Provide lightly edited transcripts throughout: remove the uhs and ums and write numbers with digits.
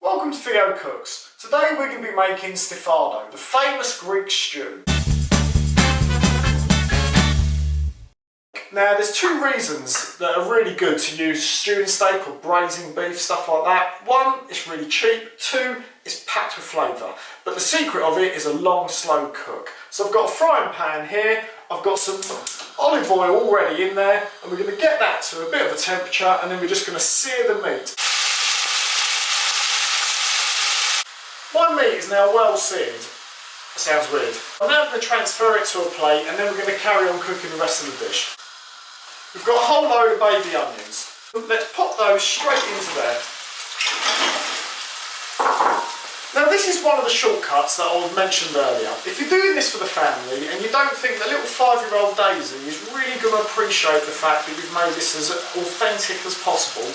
Welcome to TheoCooks. Today we're going to be making Stifado, the famous Greek stew. Now there's two reasons that are really good to use stewing steak or braising beef, stuff like that. One, it's really cheap. Two, it's packed with flavour. But the secret of it is a long, slow cook. So I've got a frying pan here, I've got some olive oil already in there, and we're going to get that to a bit of a temperature, and then we're just going to sear the meat. My meat is now well seared. That sounds weird. I'm now going to transfer it to a plate, and then we're going to carry on cooking the rest of the dish. We've got a whole load of baby onions. Let's pop those straight into there. Now this is one of the shortcuts that I mentioned earlier. If you're doing this for the family and you don't think the little 5-year-old Daisy is really going to appreciate the fact that you've made this as authentic as possible,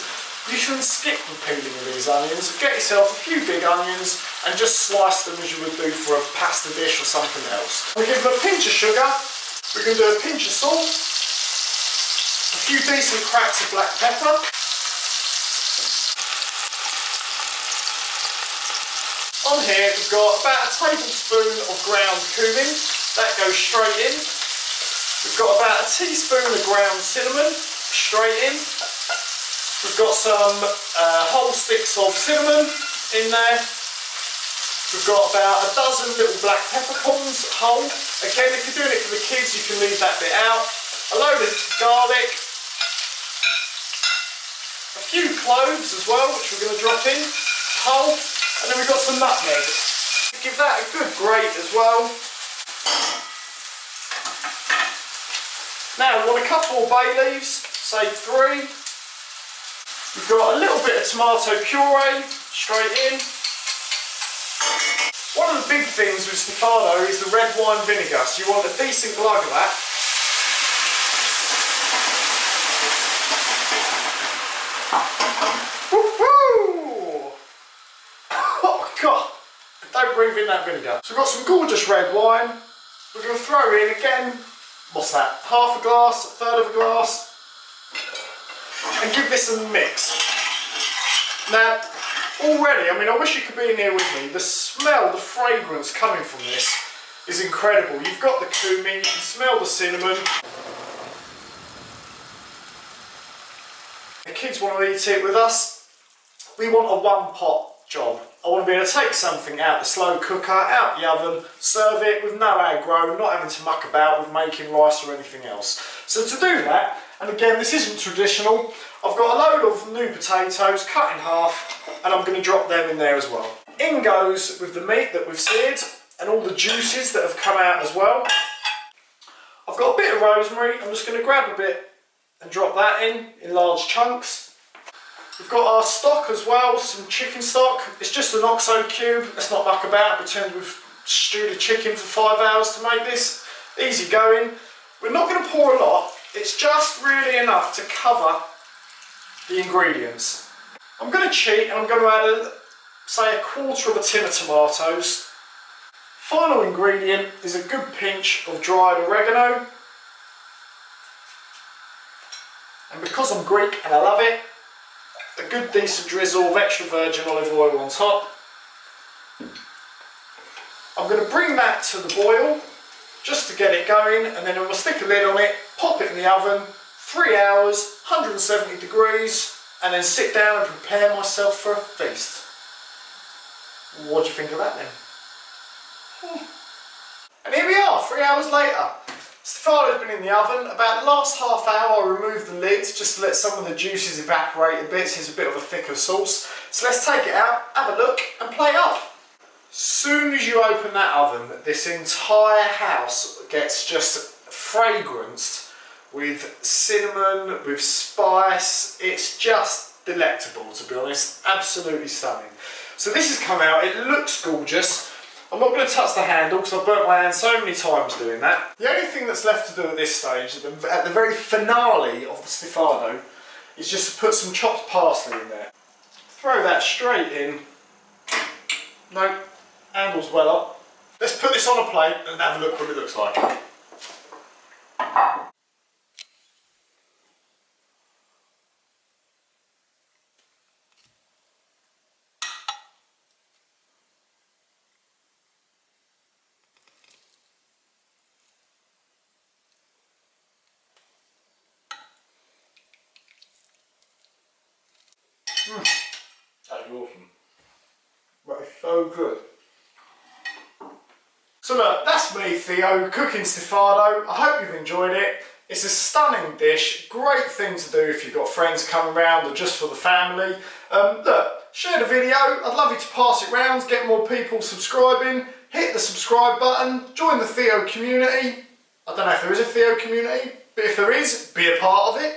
you can skip the peeling of these onions, get yourself a few big onions and just slice them as you would do for a pasta dish or something else. We give them a pinch of sugar, we can do a pinch of salt, a few decent cracks of black pepper, on here we've got about a tablespoon of ground cumin, that goes straight in. We've got about a teaspoon of ground cinnamon, straight in. We've got some whole sticks of cinnamon in there. We've got about a dozen little black peppercorns whole. Again, if you're doing it for the kids, you can leave that bit out. A load of garlic. A few cloves as well, which we're going to drop in whole. And then we've got some nutmeg. Give that a good grate as well. Now we want a couple more bay leaves, say 3. We've got a little bit of tomato puree straight in. One of the big things with Stifado is the red wine vinegar, so you want a decent glug of that. Woohoo! Oh God! Don't breathe in that vinegar. So we've got some gorgeous red wine. We're going to throw in again, what's that, half a glass, a third of a glass, and give this a mix. Now, already, I wish you could be in here with me, the smell, the fragrance coming from this is incredible. You've got the cumin, you can smell the cinnamon. The kids want to eat it with us. We want a one-pot job. I want to be able to take something out the slow cooker, out the oven, serve it with no aggro, not having to muck about with making rice or anything else. So to do that, and again this isn't traditional, I've got a load of new potatoes cut in half and I'm going to drop them in there as well. In goes with the meat that we've seared and all the juices that have come out as well. I've got a bit of rosemary, I'm just going to grab a bit and drop that in large chunks. We've got our stock as well, some chicken stock. It's just an oxo cube, let's not muck about, pretend we've stewed a chicken for 5 hours to make this. Easy going. We're not going to pour a lot, it's just really enough to cover the ingredients. I'm going to cheat and I'm going to add, say, a quarter of a tin of tomatoes. Final ingredient is a good pinch of dried oregano. And because I'm Greek and I love it, a good decent drizzle of extra virgin olive oil on top. I'm going to bring that to the boil just to get it going, and then I'm going to stick a lid on it, pop it in the oven, 3 hours, 170 degrees, and then sit down and prepare myself for a feast. What do you think of that then? And here we are, 3 hours later. Stifado's been in the oven. About the last half hour I removed the lid just to let some of the juices evaporate a bit, so it's a bit of a thicker sauce. So let's take it out, have a look and plate up. Soon as you open that oven, this entire house gets just fragranced with cinnamon, with spice. It's just delectable, to be honest. Absolutely stunning. So this has come out, it looks gorgeous. I'm not going to touch the handle because I've burnt my hand so many times doing that. The only thing that's left to do at this stage, at the very finale of the Stifado, is just to put some chopped parsley in there. Throw that straight in. Nope, handle's well up. Let's put this on a plate and have a look what it looks like. is awesome. But it's so good. So look, that's me, Theo, cooking Stifado. I hope you've enjoyed it. It's a stunning dish, great thing to do if you've got friends coming round or just for the family. Look, share the video, I'd love you to pass it round, get more people subscribing, hit the subscribe button, join the Theo community. I don't know if there is a Theo community, but if there is, be a part of it.